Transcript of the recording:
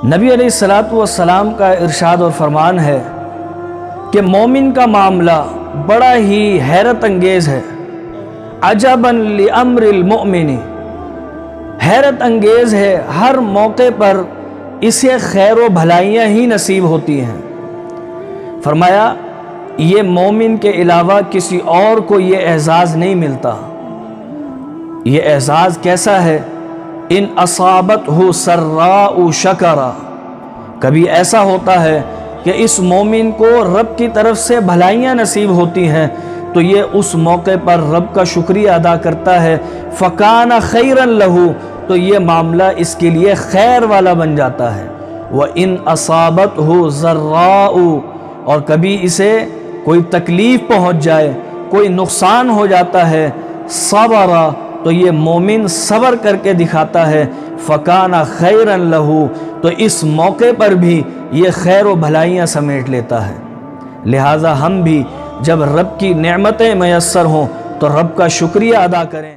نبی علیہ الصلوۃ والسلام کا ارشاد اور فرمان ہے کہ مومن کا معاملہ بڑا ہی حیرت انگیز ہے۔ عجبا لامر المؤمن، حیرت انگیز ہے، ہر موقع پر اسے خیر و بھلائیاں ہی نصیب ہوتی ہیں۔ فرمایا یہ مومن کے علاوہ کسی اور کو یہ اعزاز نہیں ملتا۔ یہ اعزاز کیسا ہے؟ ان اصابتہ سراء شکرا، کبھی ایسا ہوتا ہے کہ اس مومن کو رب کی طرف سے بھلائیاں نصیب ہوتی ہیں تو یہ اس موقع پر رب کا شکریہ ادا کرتا ہے، فکان خیرا لہ، تو یہ معاملہ اس کے لیے خیر والا بن جاتا ہے۔ وَإِنْ أَصَابَتْهُ ضَرَّاءُ، اور کبھی اسے کوئی تکلیف پہنچ جائے، کوئی نقصان ہو جاتا ہے، صبر، تو یہ مومن صبر کر کے دکھاتا ہے، فکان خیرا لہ، تو اس موقع پر بھی یہ خیر و بھلائیاں سمیٹ لیتا ہے۔ لہٰذا ہم بھی جب رب کی نعمتیں میسر ہوں تو رب کا شکریہ ادا کریں۔